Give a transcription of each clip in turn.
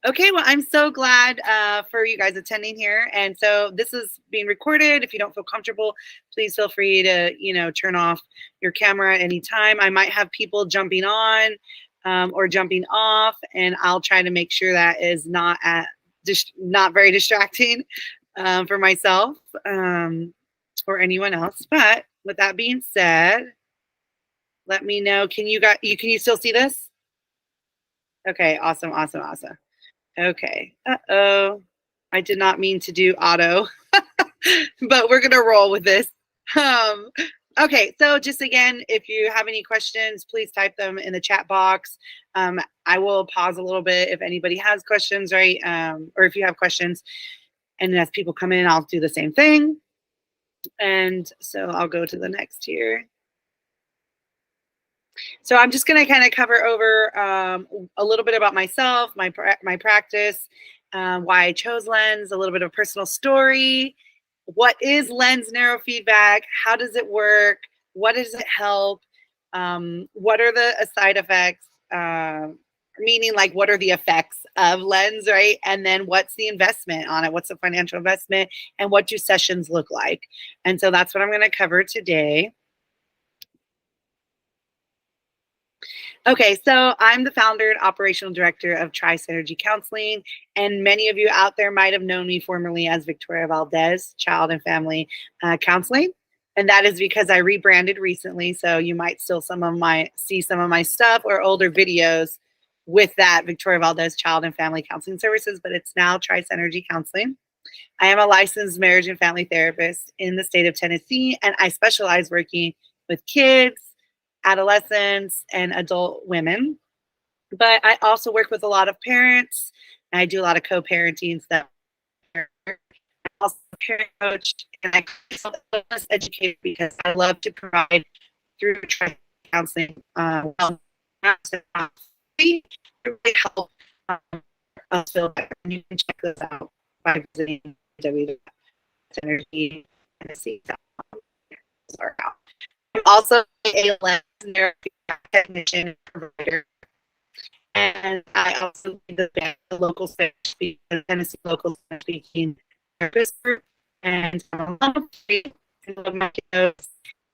Okay, well, I'm so glad for you guys attending here. And so this is being recorded. If you don't feel comfortable, please feel free to, turn off your camera anytime. I might have people jumping on or jumping off, and I'll try to make sure that is not very distracting for myself or anyone else. But with that being said, let me know. Can you still see this? Okay, awesome. Okay. Uh-oh. I did not mean to do auto, but we're going to roll with this. Okay, so just again, if you have any questions, please type them in the chat box. I will pause a little bit if anybody has questions, right? Or if you have questions. And as people come in, I'll do the same thing. And so I'll go to the next here. So I'm just going to kind of cover over a little bit about myself, my practice, why I chose LENS, a little bit of personal story. What is LENS Neurofeedback? How does it work? What does it help? What are the side effects? Meaning, like, what are the effects of LENS, right? And then what's the investment on it? What's the financial investment? And what do sessions look like? And so that's what I'm going to cover today. Okay, so I'm the founder and operational director of Tri-Synergy Counseling, and many of you out there might have known me formerly as Victoria Valdez, Child and Family Counseling, and that is because I rebranded recently, so you might still see some of my stuff or older videos with that Victoria Valdez Child and Family Counseling Services, but it's now Tri-Synergy Counseling. I am a licensed marriage and family therapist in the state of Tennessee, and I specialize working with kids, adolescents, and adult women. But I also work with a lot of parents, and I do a lot of co-parenting stuff. I'm also a parent coach, and I myself educator because I love to provide through counseling to really help us feel better. And you can check those out by visiting www.energy.com. I'm also a LENS Neurofeedback technician and provider, and I also lead the local Spanish-speaking Tennessee local Spanish-speaking therapist group, and I'm a mom of my kiddos,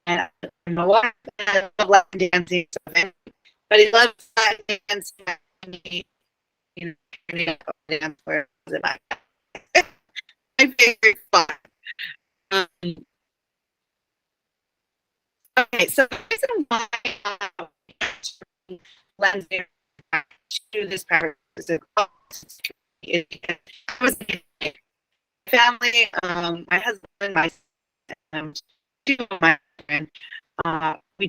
and my wife, and I love Latin dancing, but he loves Latin dancing. Dance where my favorite spot. Okay, so the reason why LENS to this practice is because I was in family, my husband, my two of my friends, we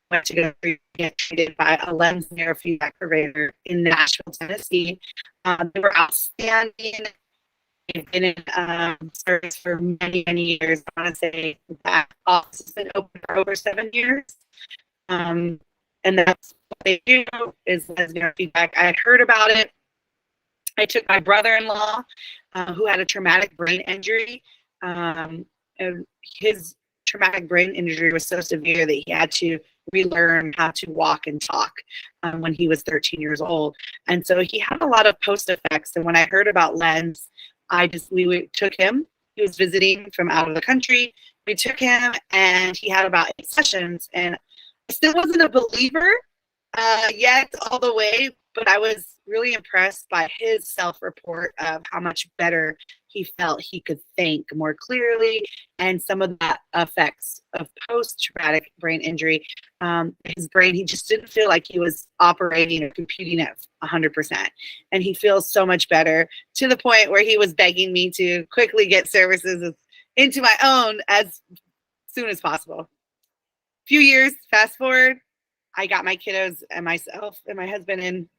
went to go get treated by a LENS Neurofeedback provider in Nashville, Tennessee. They were outstanding. They've been in service for many, many years. I want to say that office has been open for over 7 years. And that's what they do is LENS Neurofeedback. I had heard about it. I took my brother-in-law who had a traumatic brain injury. And his traumatic brain injury was so severe that he had to relearn how to walk and talk when he was 13 years old. And so he had a lot of post effects. And when I heard about LENS, we took him. He was visiting from out of the country. We took him, and he had about 8 sessions. And I still wasn't a believer yet all the way, but I was really impressed by his self-report of how much better he felt. He could think more clearly, and some of the effects of post-traumatic brain injury, his brain, he just didn't feel like he was operating or computing at 100%. And he feels so much better, to the point where he was begging me to quickly get services into my own as soon as possible. A few years, fast forward, I got my kiddos and myself and my husband in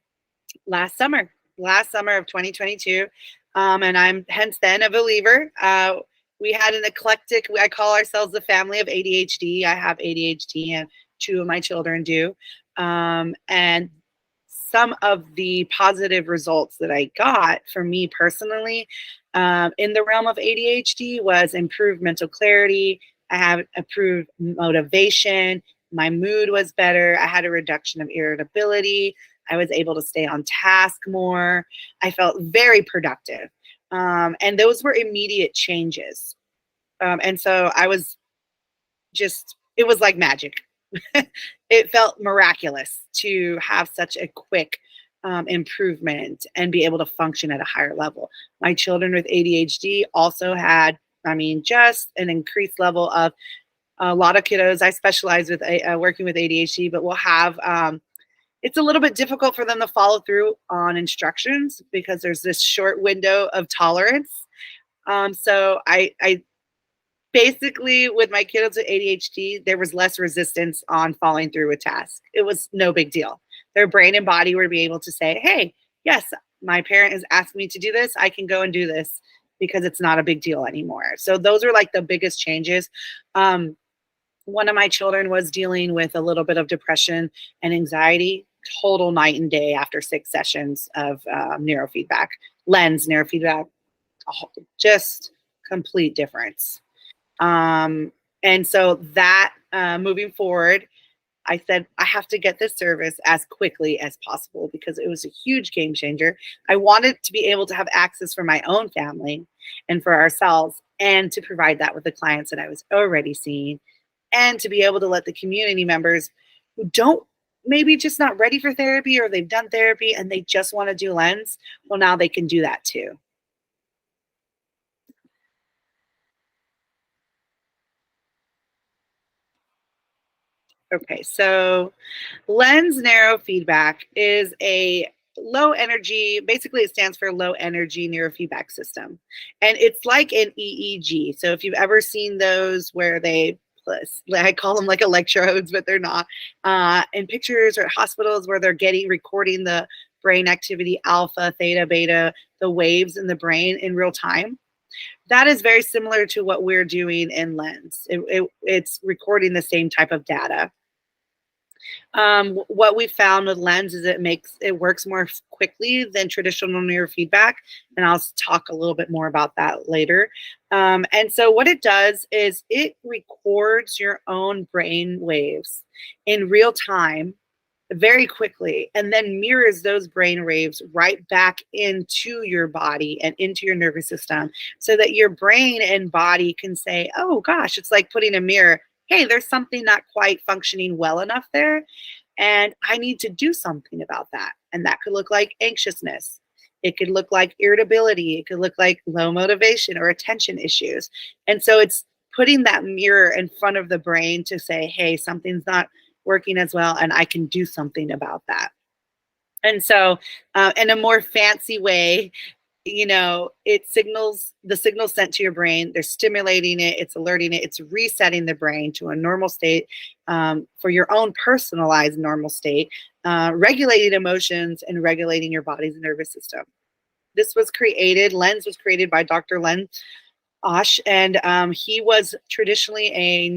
last summer of 2022. And I'm hence then a believer. We had an eclectic, I call ourselves the family of ADHD. I have ADHD and 2 of my children do. And some of the positive results that I got for me personally in the realm of ADHD was improved mental clarity. I have improved motivation. My mood was better. I had a reduction of irritability. I was able to stay on task more. I felt very productive. And those were immediate changes. And so I was just, it was like magic. It felt miraculous to have such a quick improvement and be able to function at a higher level. My children with ADHD also had, I mean, just an increased level of a lot of kiddos. I specialize with working with ADHD, but we'll have, it's a little bit difficult for them to follow through on instructions because there's this short window of tolerance. So I basically, with my kiddos with ADHD, there was less resistance on following through with tasks. It was no big deal. Their brain and body were to be able to say, hey, yes, my parent is asking me to do this. I can go and do this because it's not a big deal anymore. So those are like the biggest changes. One of my children was dealing with a little bit of depression and anxiety, total night and day after 6 sessions of neurofeedback, LENS Neurofeedback, just complete difference. And so that moving forward, I said, I have to get this service as quickly as possible because it was a huge game changer. I wanted to be able to have access for my own family and for ourselves and to provide that with the clients that I was already seeing and to be able to let the community members who don't, maybe just not ready for therapy or they've done therapy and they just want to do LENS, well, now they can do that too. Okay, so LENS Neurofeedback is a low energy, basically it stands for Low Energy Neurofeedback System. And it's like an EEG. So if you've ever seen those where they, I call them like electrodes, but they're not, in pictures or at hospitals where they're recording the brain activity, alpha, theta, beta, the waves in the brain in real time. That is very similar to what we're doing in LENS. It's recording the same type of data. What we found with LENS is it works more quickly than traditional neurofeedback, and I'll talk a little bit more about that later. And so what it does is it records your own brain waves in real time very quickly and then mirrors those brain waves right back into your body and into your nervous system so that your brain and body can say, oh gosh, it's like putting a mirror. Hey, there's something not quite functioning well enough there, and I need to do something about that. And that could look like anxiousness. It could look like irritability. It could look like low motivation or attention issues. And so it's putting that mirror in front of the brain to say, hey, something's not working as well, and I can do something about that. And so in a more fancy way, you know, the signal sent to your brain, they're stimulating it, it's alerting it, it's resetting the brain to a normal state for your own personalized normal state, regulating emotions and regulating your body's nervous system. This was created, LENS was created by Dr. Len Osh, and he was traditionally a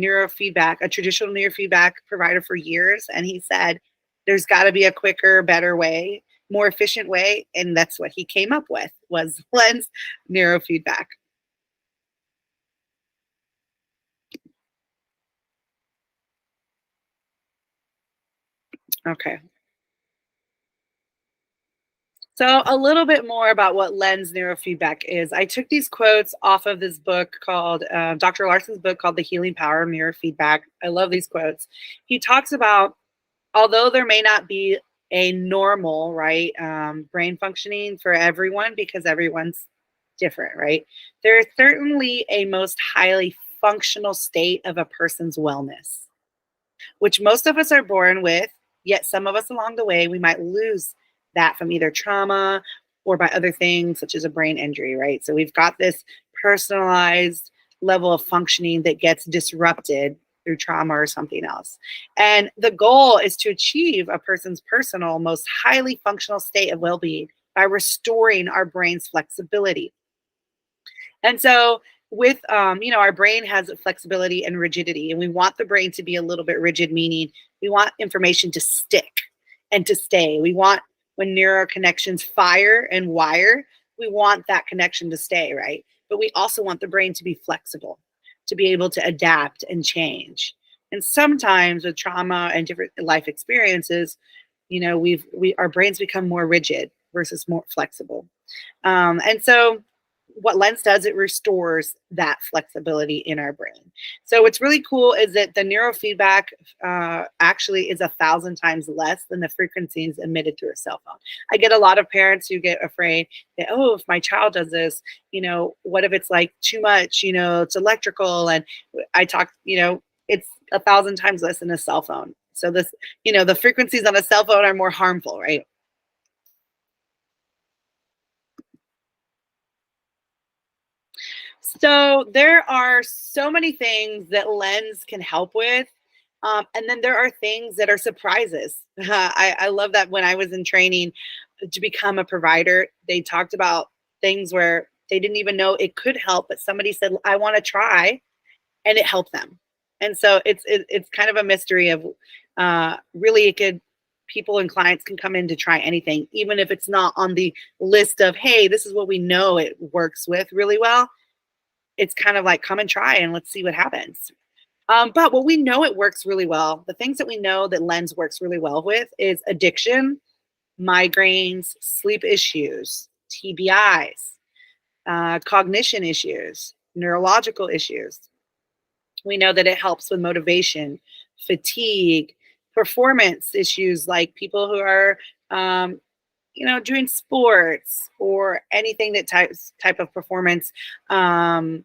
traditional neurofeedback provider for years, and he said, there's got to be a quicker, better way, more efficient way, and that's what he came up with, was LENS Neurofeedback. Okay. So a little bit more about what LENS Neurofeedback is. I took these quotes off of this book called, Dr. Larson's book called The Healing Power of Neurofeedback. I love these quotes. He talks about, although there may not be a normal, right, brain functioning for everyone because everyone's different, right? There is certainly a most highly functional state of a person's wellness, which most of us are born with, yet some of us along the way, we might lose that from either trauma or by other things such as a brain injury, right? So we've got this personalized level of functioning that gets disrupted through trauma or something else. And the goal is to achieve a person's personal, most highly functional state of well-being by restoring our brain's flexibility. And so with, our brain has flexibility and rigidity, and we want the brain to be a little bit rigid, meaning we want information to stick and to stay. We want, when neural connections fire and wire, we want that connection to stay, right? But we also want the brain to be flexible, to be able to adapt and change. And sometimes with trauma and different life experiences, our brains become more rigid versus more flexible. And so what LENS does, it restores that flexibility in our brain. So what's really cool is that the neurofeedback actually is 1,000 times less than the frequencies emitted through a cell phone. I get a lot of parents who get afraid that, oh, if my child does this, what if it's like too much, it's electrical. And I talk, it's 1,000 times less than a cell phone. So this, the frequencies on a cell phone are more harmful, right? So there are so many things that LENS can help with. And then there are things that are surprises. I love that when I was in training to become a provider, they talked about things where they didn't even know it could help, but somebody said, I want to try, and it helped them. And so it's kind of a mystery of really people and clients can come in to try anything, even if it's not on the list of, hey, this is what we know it works with really well. It's kind of like, come and try and let's see what happens. But what we know it works really well, the things that we know that LENS works really well with is addiction, migraines, sleep issues, TBIs, cognition issues, neurological issues. We know that it helps with motivation, fatigue, performance issues like people who are, doing sports or anything that type of performance, and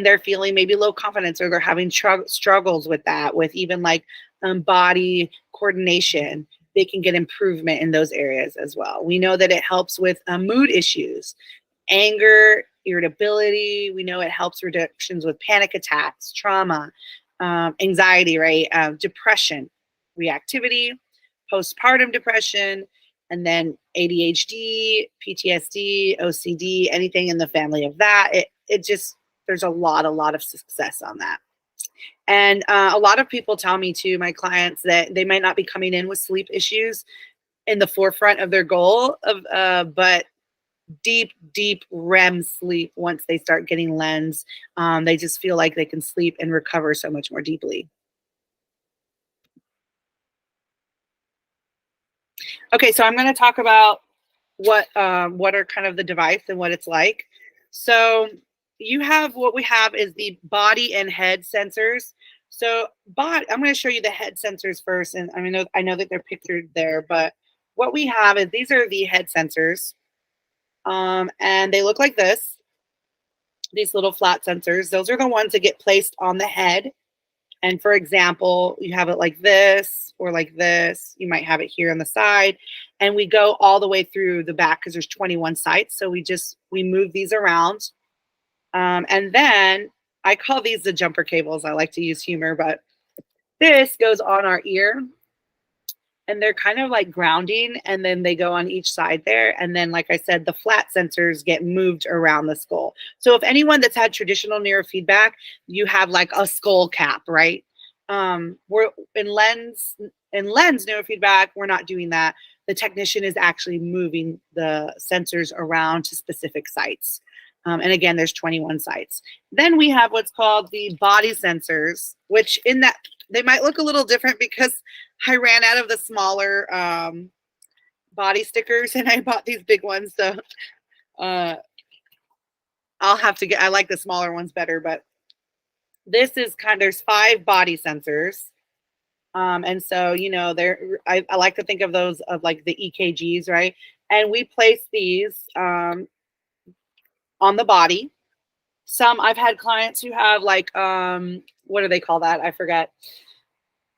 they're feeling maybe low confidence, or they're having struggles with that, with even like body coordination. They can get improvement in those areas as well. We know that it helps with mood issues, anger, irritability. We know it helps reductions with panic attacks, trauma, anxiety, right? Depression, reactivity, postpartum depression, and then ADHD, PTSD, OCD, anything in the family of that. It just, there's a lot of success on that. And a lot of people tell me too, my clients, that they might not be coming in with sleep issues in the forefront of their goal of, but deep REM sleep. Once they start getting LENS, they just feel like they can sleep and recover so much more deeply. Okay, so I'm going to talk about what are kind of the device and what it's like. So what we have is the body and head sensors. So I'm going to show you the head sensors first, and I know that they're pictured there, but what we have is these are the head sensors, and they look like this. These little flat sensors. Those are the ones that get placed on the head. And for example, you have it like this or like this. You might have it here on the side. And we go all the way through the back because there's 21 sites. So we move these around. And then I call these the jumper cables. I like to use humor, but this goes on our ear. And they're kind of like grounding, and then they go on each side there. And then, like I said, the flat sensors get moved around the skull. So if anyone that's had traditional neurofeedback, you have like a skull cap, right? We're in LENS Neurofeedback, we're not doing that. The technician is actually moving the sensors around to specific sites. And again, there's 21 sites. Then we have what's called the body sensors, which in that they might look a little different because I ran out of the smaller body stickers and I bought these big ones. So I'll have to I like the smaller ones better, but this is there's 5 body sensors. And so, I like to think of those of like the EKGs, right? And we place these on the body. I've had clients who have like, what do they call that? I forget.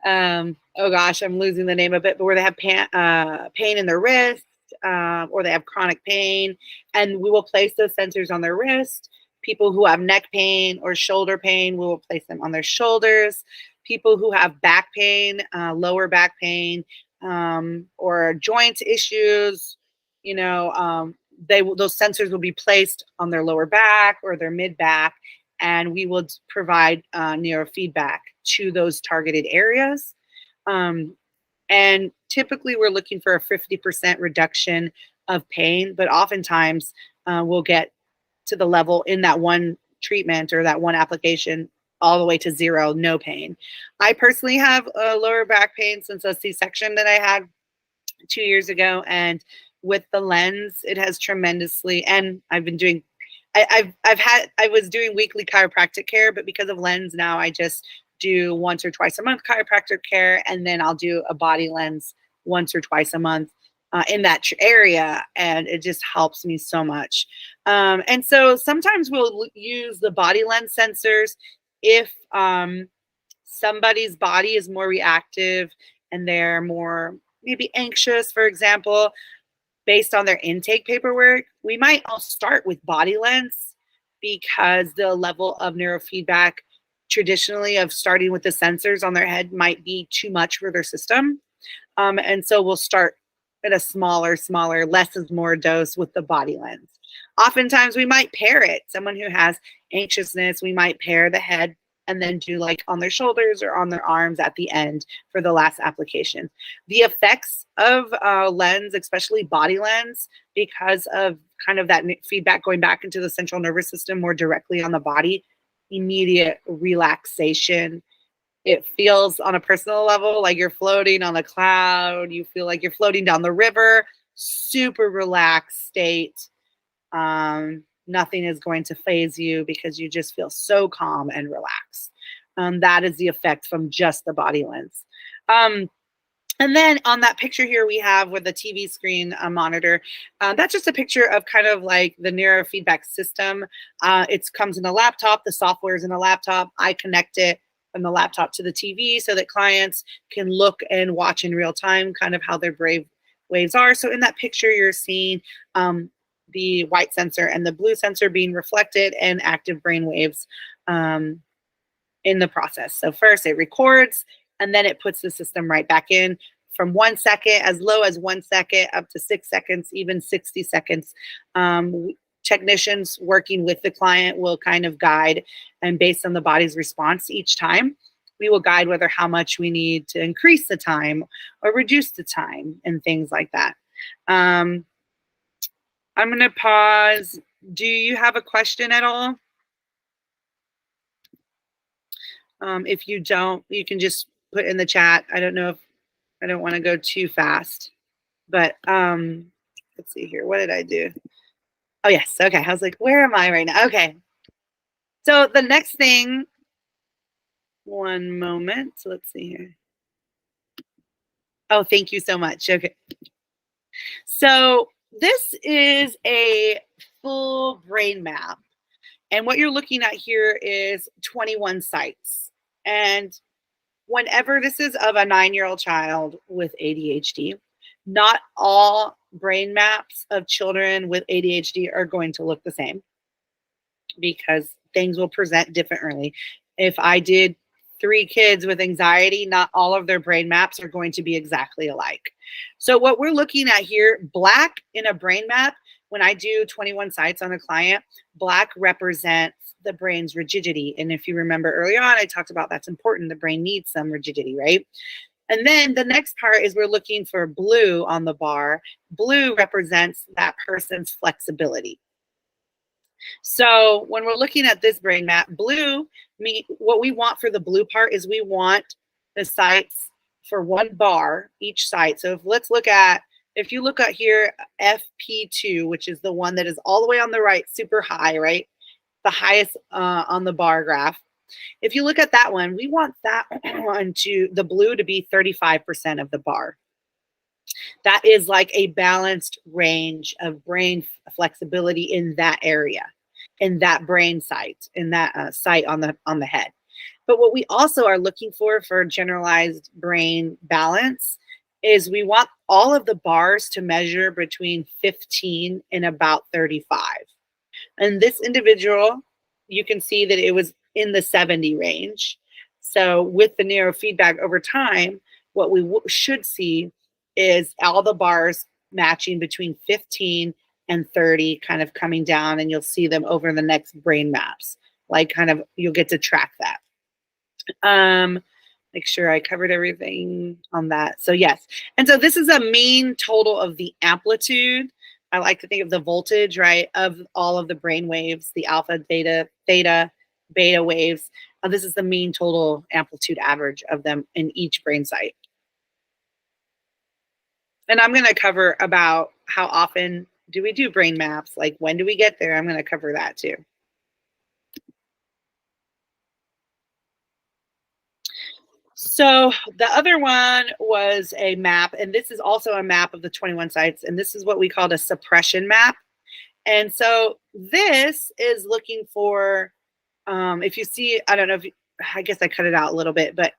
Oh gosh, I'm losing the name of it, but where they have pain in their wrist, or they have chronic pain, and we will place those sensors on their wrist. People who have neck pain or shoulder pain, we will place them on their shoulders. People who have back pain, lower back pain, or joint issues, those sensors will be placed on their lower back or their mid back, and we will provide neurofeedback to those targeted areas. And typically we're looking for a 50% reduction of pain, but oftentimes we'll get to the level in that one treatment or that one application all the way to 0, no pain. I personally have a lower back pain since a C-section that I had 2 years ago, and with the lens, it has tremendously. And I've been doing, I was doing weekly chiropractic care, but because of lens now, I just do once or twice a month chiropractic care, and then I'll do a body lens once or twice a month in that area, and it just helps me so much. And so sometimes we'll use the body lens sensors if somebody's body is more reactive and they're more maybe anxious, for example, based on their intake paperwork. We might all start with body lens because the level of neurofeedback traditionally of starting with the sensors on their head might be too much for their system. And so we'll start at a smaller, less is more dose with the body lens. Oftentimes we might pair it. Someone who has anxiousness, we might pair the head and then do like on their shoulders or on their arms at the end for the last application. The effects of lens, especially body lens, because of kind of that feedback going back into the central nervous system more directly on the body, immediate relaxation. It feels on a personal level like you're floating on a cloud. You feel like you're floating down the river, super relaxed state. Nothing is going to phase you because you just feel so calm and relaxed. That is the effect from just the body lens. And then on that picture here we have with the TV screen monitor, that's just a picture of kind of like the neurofeedback system. It comes in a laptop. The software is in a laptop. I connect it from the laptop to the TV so that clients can look and watch in real time kind of how their brain waves are. So in that picture, you're seeing the white sensor and the blue sensor being reflected and active brain waves in the process. So first it records, and then it puts the system right back in from 1 second, as low as 1 second, up to 6 seconds, even 60 seconds. Technicians working with the client will kind of guide, and based on the body's response each time, we will guide whether how much we need to increase the time or reduce the time and things like that. I'm going to pause. Do you have a question at all? If you don't, you can just put in the chat. I don't know if I don't want to go too fast, but let's see here. What did I do? Oh, yes. Okay. I was like, where am I right now? Okay. So the next thing, one moment. So let's see here. Oh, thank you so much. Okay. So this is a full brain map. And what you're looking at here is 21 sites. And whenever this is of a 9-year-old child with ADHD, not all brain maps of children with ADHD are going to look the same because things will present differently. If I did 3 kids with anxiety, not all of their brain maps are going to be exactly alike. So what we're looking at here, black in a brain map, when I do 21 sites on a client, black represents the brain's rigidity. And if you remember early on, I talked about that's important. The brain needs some rigidity, right? And then the next part is we're looking for blue on the bar. Blue represents that person's flexibility. So when we're looking at this brain map, blue, what we want for the blue part is we want the sites for 1 bar each site. So if you look at here, FP2, which is the one that is all the way on the right, super high, right? The highest on the bar graph. If you look at that one, we want that one the blue to be 35% of the bar. That is like a balanced range of brain flexibility in that area, in that brain site, in that site on the head. But what we also are looking for generalized brain balance is we want all of the bars to measure between 15 and about 35. And this individual, you can see that it was in the 70 range. So with the neurofeedback over time, what we should see is all the bars matching between 15 and 30 kind of coming down, and you'll see them over the next brain maps. Like kind of, you'll get to track that. Make sure I covered everything on that. So yes. And so this is a mean total of the amplitude. I like to think of the voltage, right, of all of the brain waves, the alpha, theta, beta waves. This is the mean total amplitude average of them in each brain site. And I'm going to cover about how often do we do brain maps, like when do we get there? I'm going to cover that too. So the other one was a map, and this is also a map of the 21 sites, and this is what we called a suppression map. And so this is looking for, if you see, I don't know if you, I guess I cut it out a little bit, but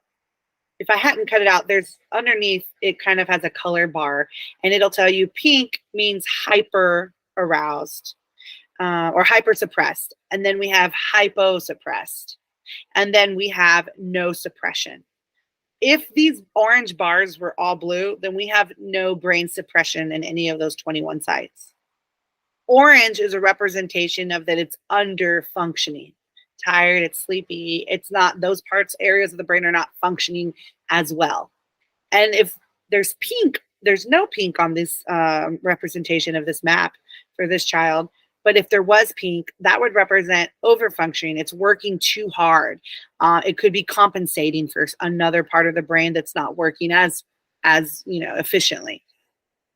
if I hadn't cut it out, there's underneath, it kind of has a color bar, and it'll tell you pink means hyper aroused or hyper suppressed. And then we have hypo suppressed. And then we have no suppression. If these orange bars were all blue, then we have no brain suppression in any of those 21 sites. Orange is a representation of that it's under functioning. Tired, it's sleepy, it's not, those parts, areas of the brain are not functioning as well. And if there's pink, there's no pink on this representation of this map for this child. But if there was pink, that would represent overfunctioning. It's working too hard. It could be compensating for another part of the brain that's not working as efficiently.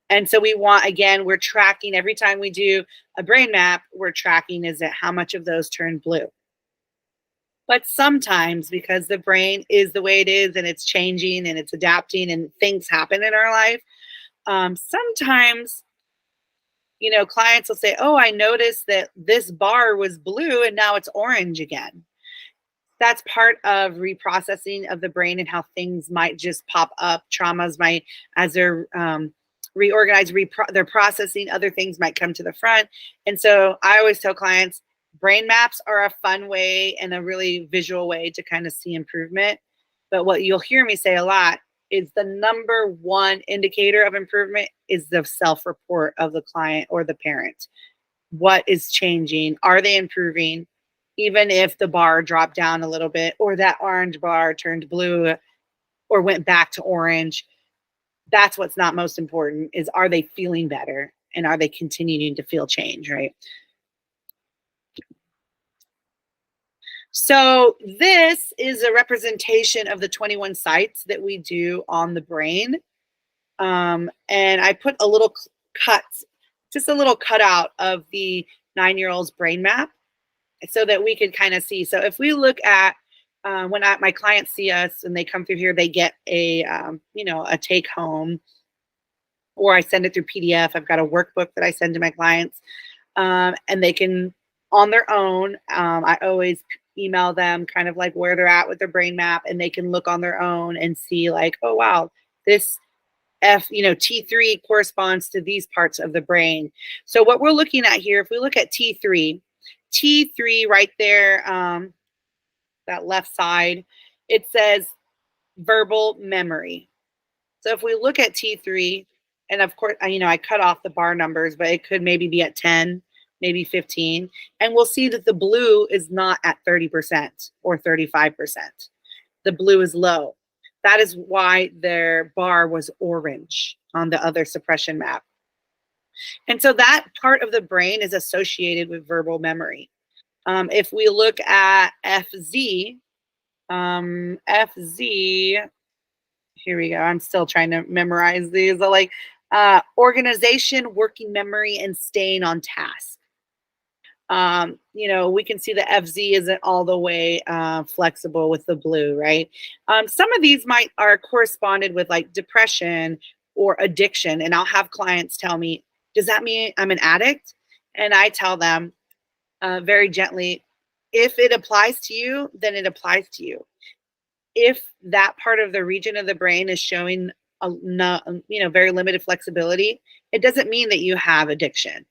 And so we want, again, we're tracking every time we do a brain map, we're tracking, is it how much of those turn blue? But sometimes, because the brain is the way it is and it's changing and it's adapting and things happen in our life, sometimes, clients will say, oh, I noticed that this bar was blue and now it's orange again. That's part of reprocessing of the brain and how things might just pop up. Traumas might, as they're reorganized, they're processing, other things might come to the front. And so I always tell clients, brain maps are a fun way and a really visual way to kind of see improvement. But what you'll hear me say a lot is the number one indicator of improvement is the self-report of the client or the parent. What is changing? Are they improving? Even if the bar dropped down a little bit or that orange bar turned blue or went back to orange, that's what's not most important, is are they feeling better and are they continuing to feel change, right? So this is a representation of the 21 sites that we do on the brain. And I put a little just a little cutout of the 9-year-old's brain map so that we could kind of see. So if we look at when my clients see us and they come through here, they get a take home, or I send it through PDF. I've got a workbook that I send to my clients, and they can, on their own, I always email them kind of like where they're at with their brain map, and they can look on their own and see like, oh, wow, this T3 corresponds to these parts of the brain. So what we're looking at here, if we look at T3 right there, that left side, it says verbal memory. So if we look at T3, and of course, I cut off the bar numbers, but it could maybe be at 10, maybe 15. And we'll see that the blue is not at 30% or 35%. The blue is low. That is why their bar was orange on the other suppression map. And so that part of the brain is associated with verbal memory. If we look at FZ, here we go. I'm still trying to memorize these. Like organization, working memory, and staying on task. We can see the FZ isn't all the way flexible with the blue, right? Some of these are corresponded with like depression or addiction. And I'll have clients tell me, does that mean I'm an addict? And I tell them very gently, if it applies to you, then it applies to you. If that part of the region of the brain is showing very limited flexibility, it doesn't mean that you have addiction.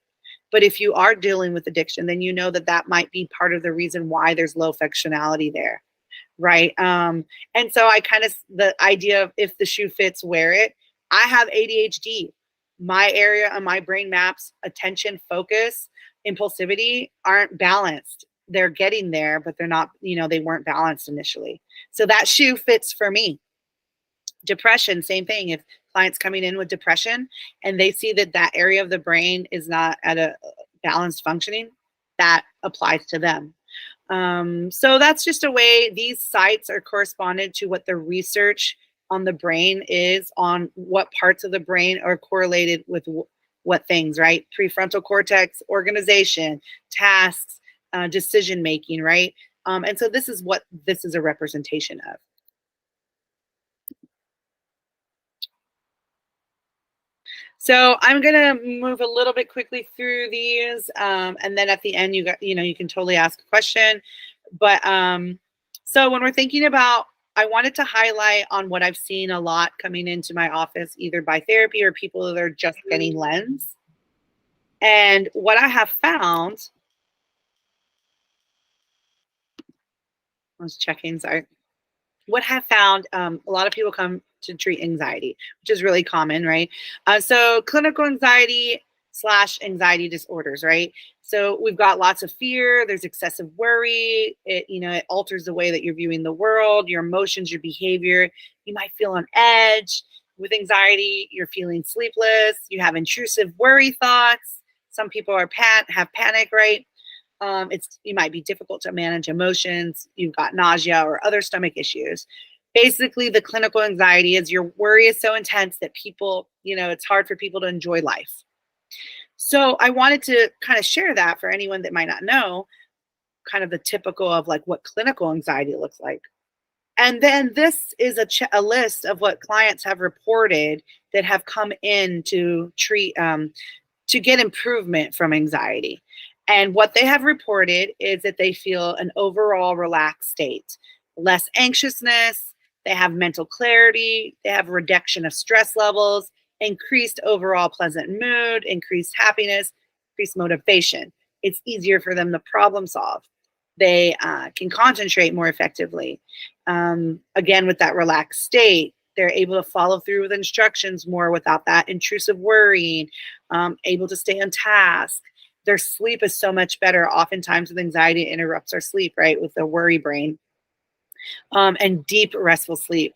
But if you are dealing with addiction, then you know that might be part of the reason why there's low functionality there, right? And so the idea of if the shoe fits, wear it. I have ADHD. My area on my brain maps, attention, focus, impulsivity aren't balanced. They're getting there, but they're not, they weren't balanced initially. So that shoe fits for me. Depression, same thing. If clients coming in with depression and they see that area of the brain is not at a balanced functioning, that applies to them. So that's just a way these sites are corresponded to what the research on the brain is, on what parts of the brain are correlated with what things, right? Prefrontal cortex, organization, tasks, decision making, right? And so this is what this is a representation of. So I'm gonna move a little bit quickly through these, and then at the end, you can totally ask a question. But so when we're thinking about, I wanted to highlight on what I've seen a lot coming into my office, either by therapy or people that are just getting LENS. And what I have found, I was checking, sorry. What I have found, a lot of people come to treat anxiety, which is really common, right? So clinical anxiety / anxiety disorders, right? So we've got lots of fear. There's excessive worry. It alters the way that you're viewing the world, your emotions, your behavior. You might feel on edge. With anxiety, you're feeling sleepless. You have intrusive worry thoughts. Some people have panic, right? You might be difficult to manage emotions. You've got nausea or other stomach issues. Basically, the clinical anxiety is your worry is so intense that it's hard for people to enjoy life. So I wanted to kind of share that for anyone that might not know, kind of the typical of like what clinical anxiety looks like. And then this is a list of what clients have reported that have come in to treat to get improvement from anxiety. And what they have reported is that they feel an overall relaxed state, less anxiousness, they have mental clarity, they have a reduction of stress levels, increased overall pleasant mood, increased happiness, increased motivation. It's easier for them to problem solve. They can concentrate more effectively. Again, with that relaxed state, they're able to follow through with instructions more without that intrusive worrying, able to stay on task. Their sleep is so much better. Oftentimes with anxiety, it interrupts our sleep, right, with the worry brain, and deep restful sleep.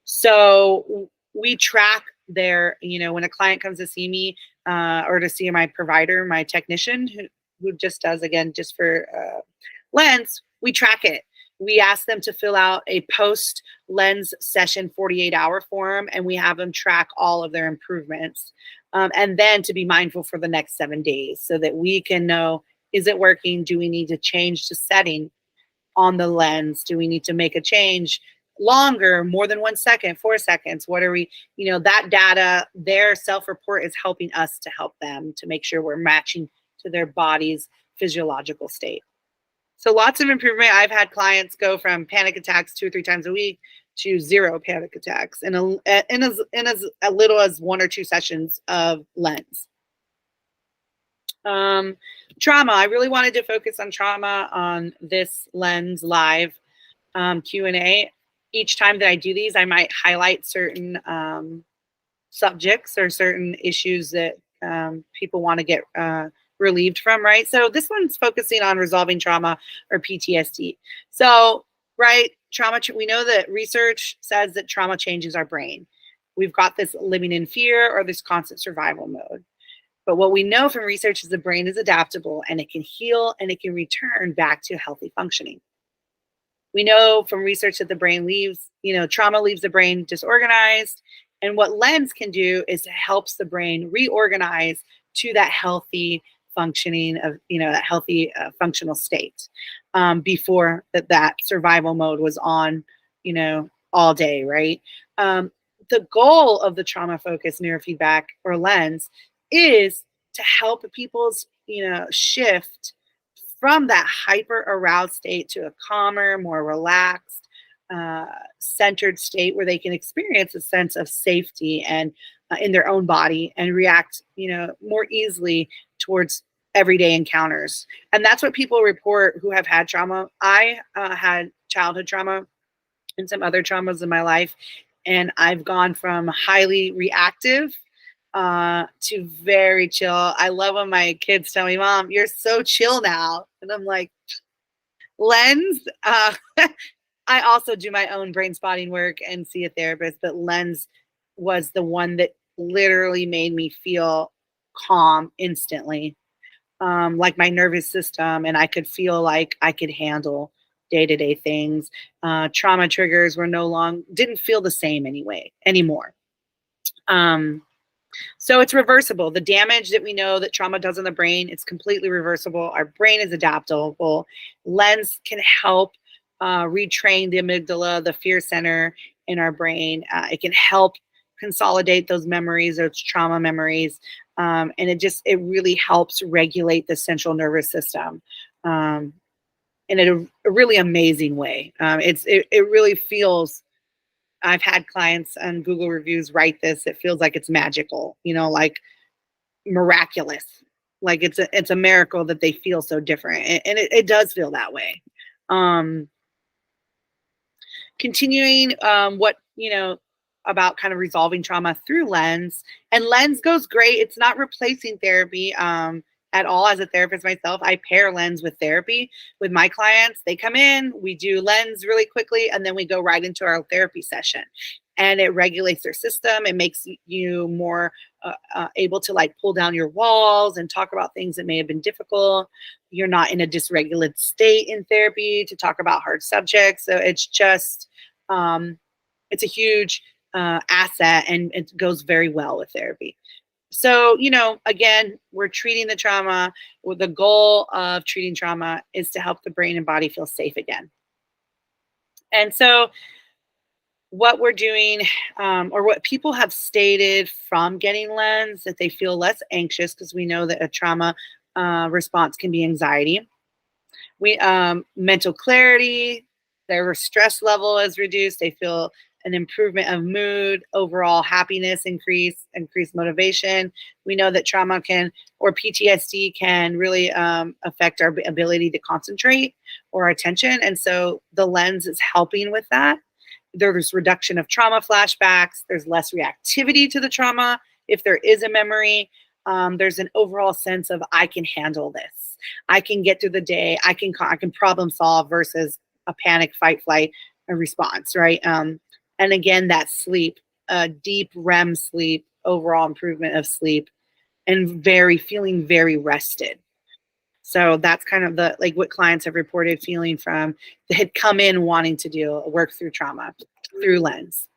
So we track when a client comes to see me or to see my provider, my technician, who just does, again, just for LENS, we track it. We ask them to fill out a post LENS session 48-hour form, and we have them track all of their improvements. And then to be mindful for the next 7 days so that we can know, is it working? Do we need to change the setting on the LENS? Do we need to make a change longer, more than 1 second, 4 seconds? What are we, that data, their self-report is helping us to help them to make sure we're matching to their body's physiological state. So lots of improvement. I've had clients go from panic attacks 2 or 3 times a week to 0 panic attacks in as little as 1 or 2 sessions of LENS. Trauma. I really wanted to focus on trauma on this LENS live Q&A. Each time that I do these, I might highlight certain subjects or certain issues that people want to get relieved from, right? So this one's focusing on resolving trauma or PTSD. So, right, trauma, we know that research says that trauma changes our brain. We've got this living in fear or this constant survival mode. But what we know from research is the brain is adaptable and it can heal and it can return back to healthy functioning. We know from research that the brain trauma leaves the brain disorganized. And what LENS can do is it helps the brain reorganize to that healthy functioning of, that healthy functional state before that survival mode was on, all day, right? The goal of the trauma-focused neurofeedback or LENS is to help people's, shift from that hyper aroused state to a calmer, more relaxed, centered state where they can experience a sense of safety and in their own body and react, more easily towards everyday encounters. And that's what people report who have had trauma. I had childhood trauma and some other traumas in my life, and I've gone from highly reactive to very chill. I love when my kids tell me, "Mom, you're so chill now," and I'm like, LENS. I also do my own brain spotting work and see a therapist, but LENS was the one that literally made me feel calm instantly, like my nervous system, and I could feel like I could handle day-to-day things. Trauma triggers were didn't feel the same anymore. So it's reversible. The damage that we know that trauma does in the brain, it's completely reversible. Our brain is adaptable. LENS can help retrain the amygdala, the fear center in our brain. It can help consolidate those memories, those trauma memories. And it really helps regulate the central nervous system in a really amazing way. It really feels, I've had clients on Google reviews write this, it feels like it's magical, like miraculous. Like it's a miracle that they feel so different. And it does feel that way. Continuing about kind of resolving trauma through LENS. And LENS goes great. It's not replacing therapy at all. As a therapist myself, I pair LENS with therapy with my clients. They come in, we do LENS really quickly, and then we go right into our therapy session. And it regulates their system. It makes you more able to like pull down your walls and talk about things that may have been difficult. You're not in a dysregulated state in therapy to talk about hard subjects. So it's just, it's a huge asset, and it goes very well with therapy. So, again, we're treating the trauma. The goal of treating trauma is to help the brain and body feel safe again. And so what we're doing, or what people have stated from getting LENS, that they feel less anxious, because we know that a trauma response can be anxiety. Mental clarity, their stress level is reduced. They feel an improvement of mood, overall happiness, increased motivation. We know that trauma or PTSD can really affect our ability to concentrate or attention. And so the LENS is helping with that. There's reduction of trauma flashbacks. There's less reactivity to the trauma. If there is a memory, there's an overall sense of, I can handle this. I can get through the day. I can problem solve, versus a panic, fight, flight response, right? And again, that sleep, deep REM sleep, overall improvement of sleep, and feeling very rested. So that's kind of what clients have reported feeling from, they had come in wanting to work through trauma through LENS.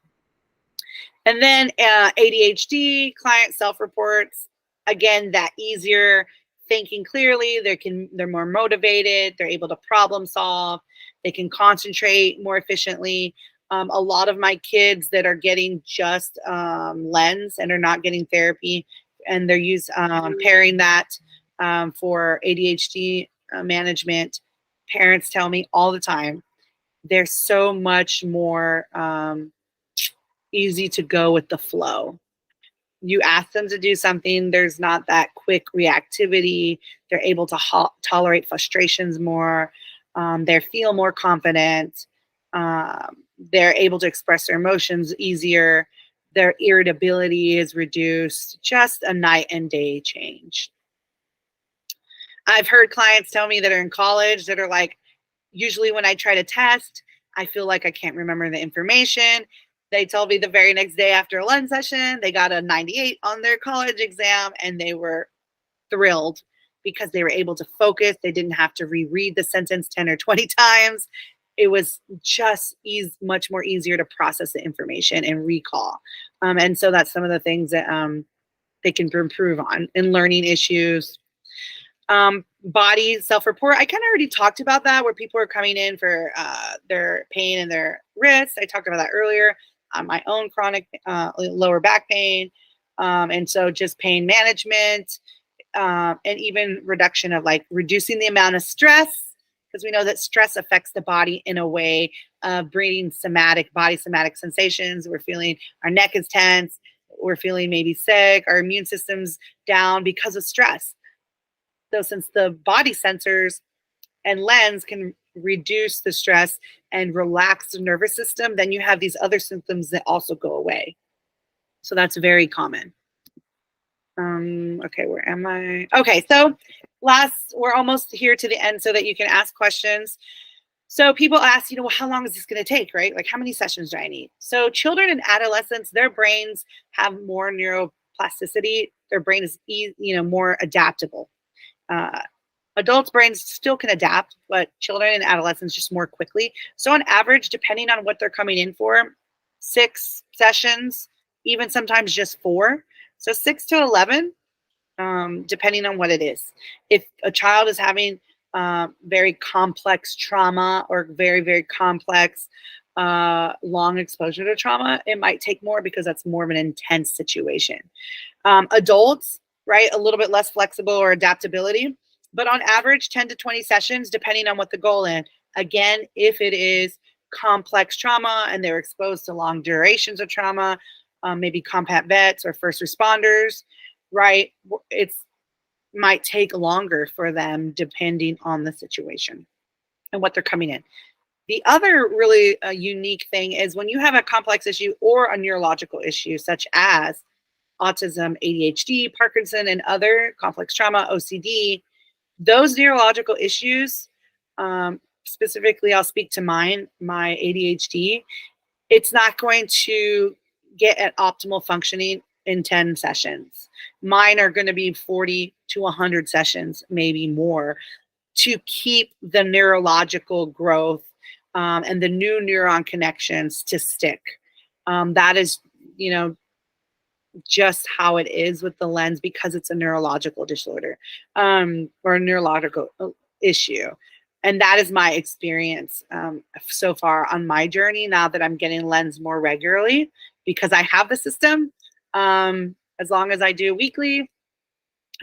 And then ADHD, client self-reports, again, that easier thinking clearly. They're more motivated. They're able to problem solve. They can concentrate more efficiently. A lot of my kids that are getting just LENS and are not getting therapy, and they're pairing that for ADHD management, parents tell me all the time, they're so much more easy to go with the flow. You ask them to do something, there's not that quick reactivity. They're able to tolerate frustrations more. They feel more confident. They're able to express their emotions easier. Their irritability is reduced. Just a night and day change. I've heard clients tell me that are in college that are like, usually when I try to test, I feel like I can't remember the information. They told me the very next day after a LENS session, they got a 98 on their college exam, and they were thrilled because they were able to focus. They didn't have to reread the sentence 10 or 20 times. It was just much more easier to process the information and recall. And so that's some of the things that they can improve on in learning issues. Body self-report, I kind of already talked about that, where people are coming in for their pain in their wrists. I talked about that earlier. My own chronic lower back pain. And so just pain management, and even reduction of reducing the amount of stress, because we know that stress affects the body in a way of bringing body somatic sensations. We're feeling our neck is tense. We're feeling maybe sick. Our immune system's down because of stress. So since the body sensors and LENS can reduce the stress and relax the nervous system, then you have these other symptoms that also go away. So that's very common. Okay, where am I? Okay, so we're almost here to the end so that you can ask questions. So people ask, well, how long is this going to take, right? Like, how many sessions do I need? So children and adolescents, their brains have more neuroplasticity. Their brain is more adaptable. Adults' brains still can adapt, but children and adolescents just more quickly. So on average, depending on what they're coming in for, 6 sessions, even sometimes just 4. So 6 to 11, depending on what it is. If a child is having very complex trauma or very, very complex long exposure to trauma, it might take more because that's more of an intense situation. Adults, right, a little bit less flexible or adaptability, but on average, 10 to 20 sessions, depending on what the goal is. Again, if it is complex trauma and they're exposed to long durations of trauma, maybe combat vets or first responders, right, it's might take longer for them depending on the situation and what they're coming in. The other really unique thing is when you have a complex issue or a neurological issue, such as autism, ADHD, Parkinson, and other complex trauma, OCD, those neurological issues, specifically, I'll speak to mine, my ADHD, it's not going to get at optimal functioning in 10 sessions. Mine are going to be 40 to 100 sessions, maybe more, to keep the neurological growth and the new neuron connections to stick. That is, just how it is with the lens because it's a neurological disorder or a neurological issue. And that is my experience so far on my journey now that I'm getting lens more regularly because I have the system. As long as I do weekly,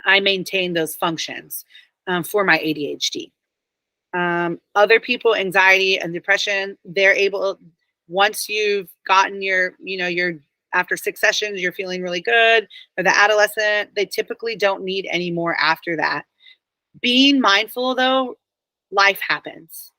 I maintain those functions for my ADHD. Other people, anxiety and depression, they're able, once you've gotten your after 6 sessions, you're feeling really good. Or the adolescent, they typically don't need any more after that. Being mindful though, life happens.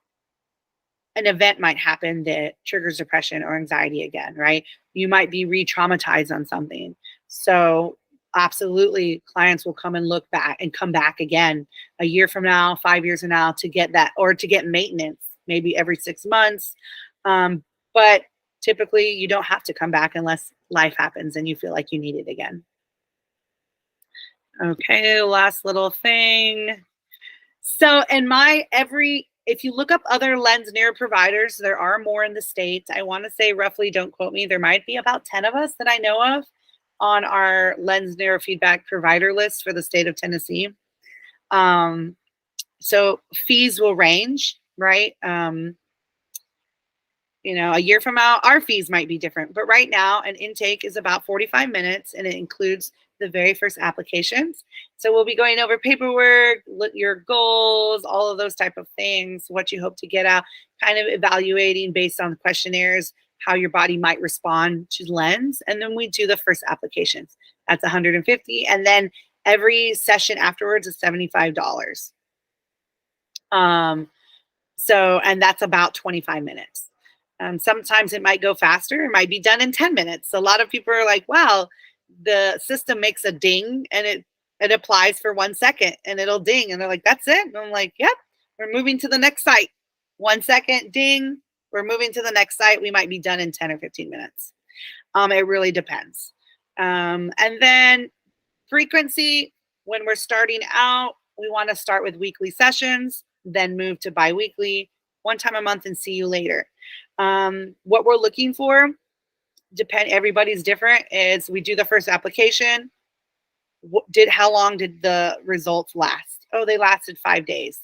An event might happen that triggers depression or anxiety again, right? You might be re-traumatized on something. So absolutely clients will come and look back and come back again a year from now, 5 years from now to get that or to get maintenance maybe every 6 months. But typically you don't have to come back unless life happens and you feel like you need it again. Okay, last little thing. So if you look up other LENS Neuro providers, there are more in the States. I want to say roughly, don't quote me, there might be about 10 of us that I know of on our LENS Neurofeedback provider list for the state of Tennessee. So fees will range, right? A year from now, our fees might be different. But right now, an intake is about 45 minutes, and it includes the very first applications. So we'll be going over paperwork, your goals, all of those type of things, what you hope to get out, kind of evaluating based on the questionnaires, how your body might respond to lens. And then we do the first applications. That's $150. And then every session afterwards is $75. And that's about 25 minutes. Sometimes it might go faster. It might be done in 10 minutes. A lot of people are like, wow, the system makes a ding and it applies for 1 second and it'll ding. And they're like, that's it. And I'm like, yep, we're moving to the next site. 1 second, ding. We're moving to the next site. We might be done in 10 or 15 minutes. It really depends. And then frequency, when we're starting out, we want to start with weekly sessions, then move to biweekly, 1 time a month, and see you later. What we're looking for, everybody's different, is we do the first application. How long did the results last? Oh, they lasted 5 days.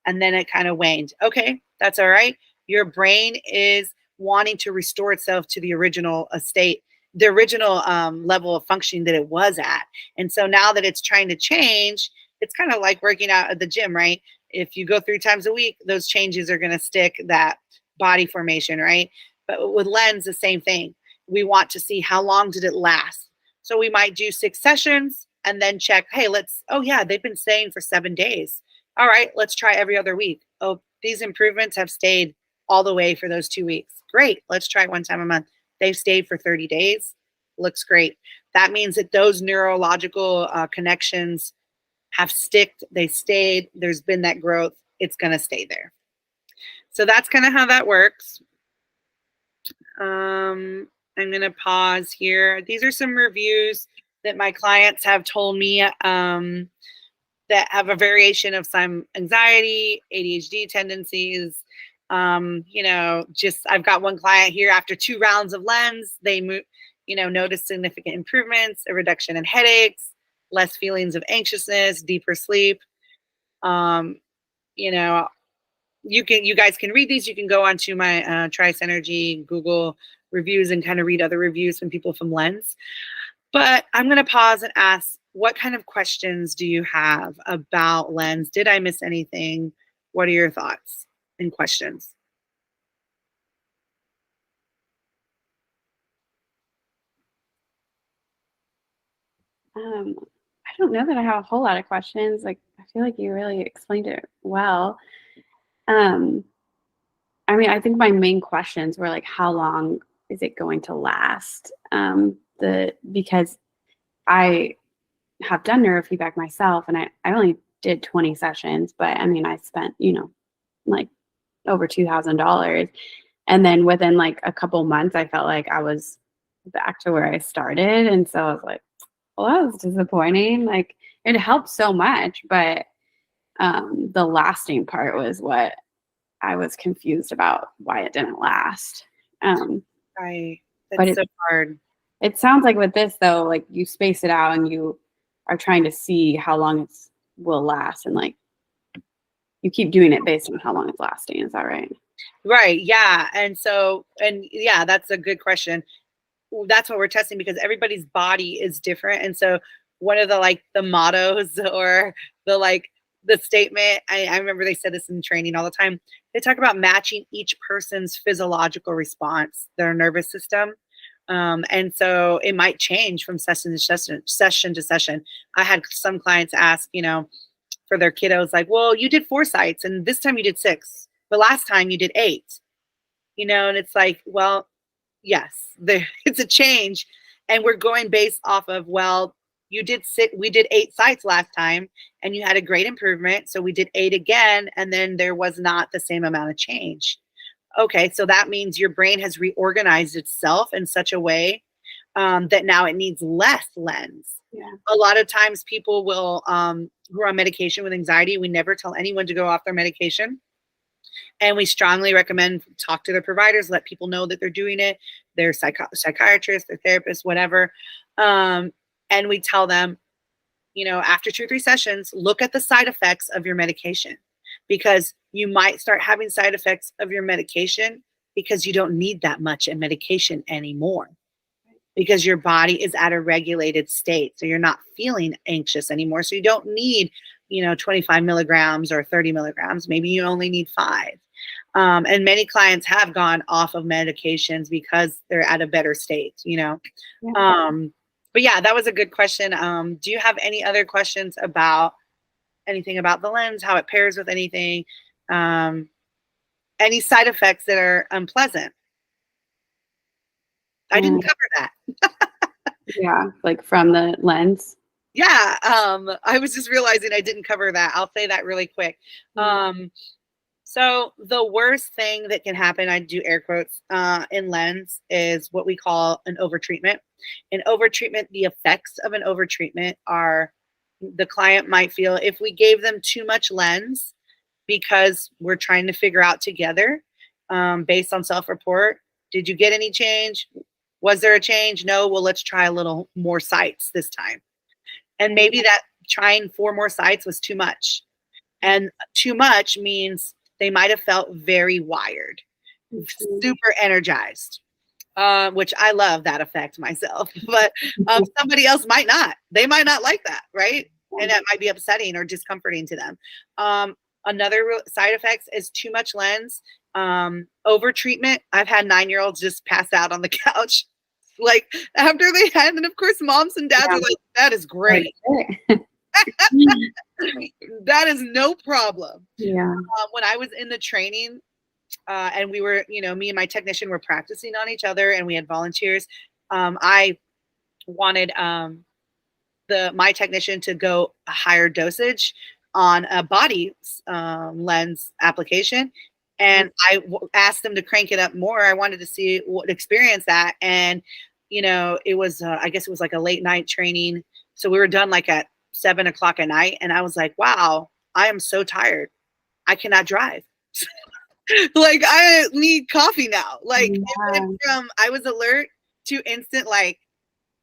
And then it kind of waned. Okay, that's all right. Your brain is wanting to restore itself to the original state, the original level of functioning that it was at. And so now that it's trying to change, it's kind of like working out at the gym, right? If you go 3 times a week, those changes are going to stick, that body formation, right? But with lens, the same thing. We want to see how long did it last. So we might do 6 sessions and then check, hey, they've been staying for 7 days. All right, let's try every other week. Oh, these improvements have stayed all the way for those 2 weeks. Great, let's try 1 time a month. They've stayed for 30 days. Looks great. That means that those neurological connections have sticked. They stayed. There's been that growth. It's going to stay there. So that's kind of how that works. I'm going to pause here. These are some reviews that my clients have told me. that have a variation of some anxiety, ADHD tendencies. Just I've got one client here after 2 rounds of LENS, they noticed significant improvements, a reduction in headaches, less feelings of anxiousness, deeper sleep. You guys can read these. You can go onto my Trice Energy Google reviews and kind of read other reviews from people from LENS. But I'm going to pause and ask, what kind of questions do you have about LENS? Did I miss anything? What are your thoughts and questions? I don't know that I have a whole lot of questions. Like, I feel like you really explained it well. I mean, I think my main questions were like, how long is it going to last? Because I have done neurofeedback myself, and I only did 20 sessions, but I mean, I spent, like over $2,000. And then within like a couple months, I felt like I was back to where I started. And so I was like, well, that was disappointing. Like, it helped so much, but the lasting part was what I was confused about, why it didn't last. Right. But That's so hard. It sounds like with this though, like you space it out and you are trying to see how long it will last, and like you keep doing it based on how long it's lasting. Is that right? Right. Yeah. And yeah, that's a good question. That's what we're testing, because everybody's body is different. And so one of the mottos or the statement, I remember they said this in training all the time. They talk about matching each person's physiological response, their nervous system. And so it might change from session to session. I had some clients ask, for their kiddos, like, well, you did 4 sites and this time you did 6, but last time you did 8, and it's like, well, yes, it's a change. And we're going based off of, well, we did 8 sites last time and you had a great improvement. So we did 8 again. And then there was not the same amount of change. Okay. So that means your brain has reorganized itself in such a way that now it needs less LENS. Yeah. A lot of times people will, who are on medication with anxiety, we never tell anyone to go off their medication. And we strongly recommend talk to their providers, let people know that they're doing it, their psychiatrist, their therapist, whatever. And we tell them, after 2 or 3 sessions, look at the side effects of your medication, because you might start having side effects of your medication because you don't need that much in medication anymore, because your body is at a regulated state. So you're not feeling anxious anymore. So you don't need, 25 milligrams or 30 milligrams. Maybe you only need 5. And many clients have gone off of medications because they're at a better state, Yeah. But yeah, that was a good question. Do you have any other questions about anything about the LENS, how it pairs with anything, any side effects that are unpleasant? I didn't cover that. Yeah, like from the LENS. Yeah, I was just realizing I didn't cover that. I'll say that really quick. So the worst thing that can happen, I do air quotes, in LENS is what we call an overtreatment. In overtreatment, the effects of an overtreatment are the client might feel, if we gave them too much LENS, because we're trying to figure out together, based on self-report, did you get any change? Was there a change? No. Well, let's try a little more sites this time. And maybe that trying 4 more sites was too much. And too much means they might have felt very wired, super energized, which I love that effect myself. But somebody else might not. They might not like that, right? And that might be upsetting or discomforting to them. Another side effects is too much LENS, over treatment. I've had 9-year-olds just pass out on the couch, like after they had, and of course, moms and dads are like, "That is great." That is no problem. Yeah. When I was in the training, and we were, me and my technician were practicing on each other, and we had volunteers. I wanted my technician to go a higher dosage on a body LENS application, and I asked them to crank it up more. I wanted to see what experience that, and it was I guess it was like a late night training, so we were done like at 7 o'clock at night. And I was like, wow, I am so tired. I cannot drive. Like, I need coffee now. Like, it went from I was alert to instant, like,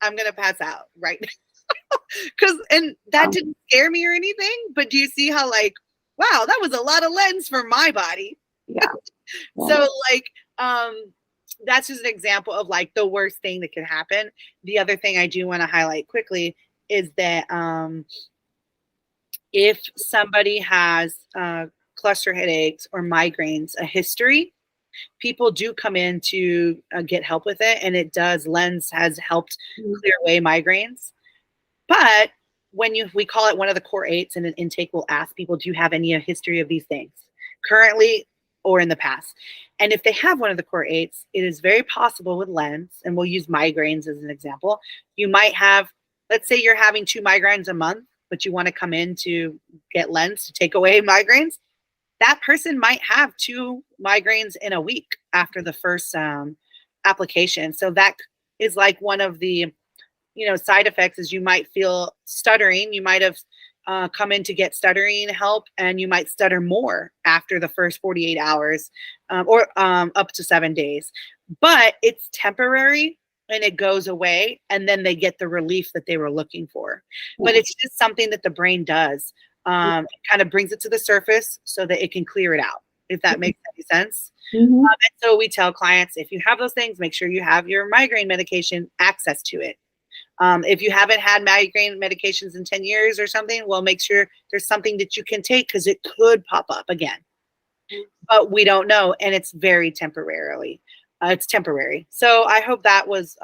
I'm going to pass out right now. And that didn't scare me or anything. But do you see how, like, wow, that was a lot of lens for my body. Yeah. So, like, that's just an example of, like, the worst thing that could happen. The other thing I do want to highlight quickly is that if somebody has cluster headaches or migraines, a history, people do come in to get help with it. And it does, LENS has helped clear away migraines. But when we call it one of the core 8s, and an intake will ask people, do you have any history of these things currently or in the past? And if they have one of the core 8s, it is very possible with LENS, and we'll use migraines as an example. You might have, let's say you're having 2 migraines a month, but you want to come in to get LENS to take away migraines. That person might have 2 migraines in a week after the first application. So that is like one of the, side effects is you might feel stuttering. You might have come in to get stuttering help, and you might stutter more after the first 48 hours or up to 7 days. But it's temporary and it goes away, and then they get the relief that they were looking for. But it's just something that the brain does. It kind of brings it to the surface so that it can clear it out, if that makes any sense. And so we tell clients, if you have those things, make sure you have your migraine medication access to it. If you haven't had migraine medications in 10 years or something, well, make sure there's something that you can take, because it could pop up again. But we don't know, and it's very temporarily. It's temporary. So I hope that was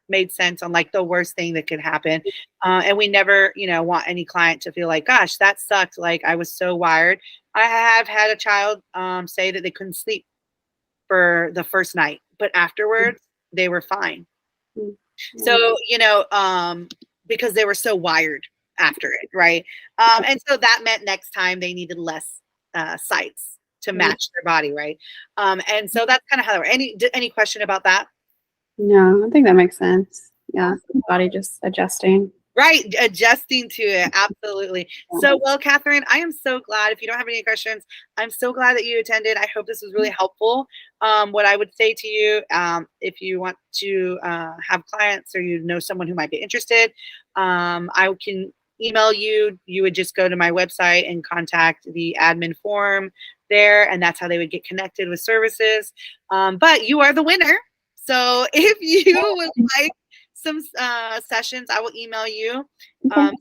made sense on, like, the worst thing that could happen. And we never, want any client to feel like, gosh, that sucked. Like, I was so wired. I have had a child say that they couldn't sleep for the first night, but afterwards they were fine. So, because they were so wired after it, right? And so that meant next time they needed less sites to match their body, right? And so that's kind of how. Any question about that? No, I think that makes sense. Yeah, body just adjusting. Right, adjusting to it, absolutely. So, well, Catherine, I am so glad. If you don't have any questions, I'm so glad that you attended. I hope this was really helpful. What I would say to you, if you want to have clients or someone who might be interested, I can email you. You would just go to my website and contact the admin form there, and that's how they would get connected with services. But you are the winner. So if you would like some sessions, I will email you. Are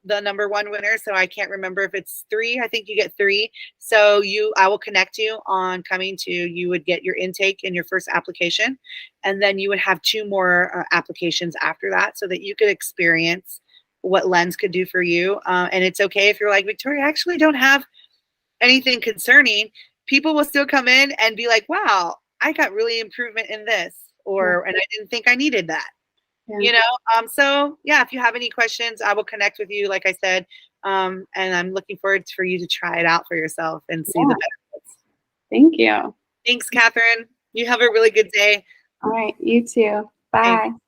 the number 1 winner, so I can't remember if it's 3. I think you get 3. So I will connect you on coming to. You would get your intake and your first application, and then you would have 2 more applications after that, so that you could experience what LENS could do for you. And it's okay if you're like, Victoria, I actually don't have anything concerning. People will still come in and be like, wow, I got really improvement in this, and I didn't think I needed that. So yeah, if you have any questions, I will connect with you, like I said, and I'm looking forward for you to try it out for yourself and see the benefits. Thank you. Thanks, Catherine. You have a really good day. All right, you too. Bye. Thanks.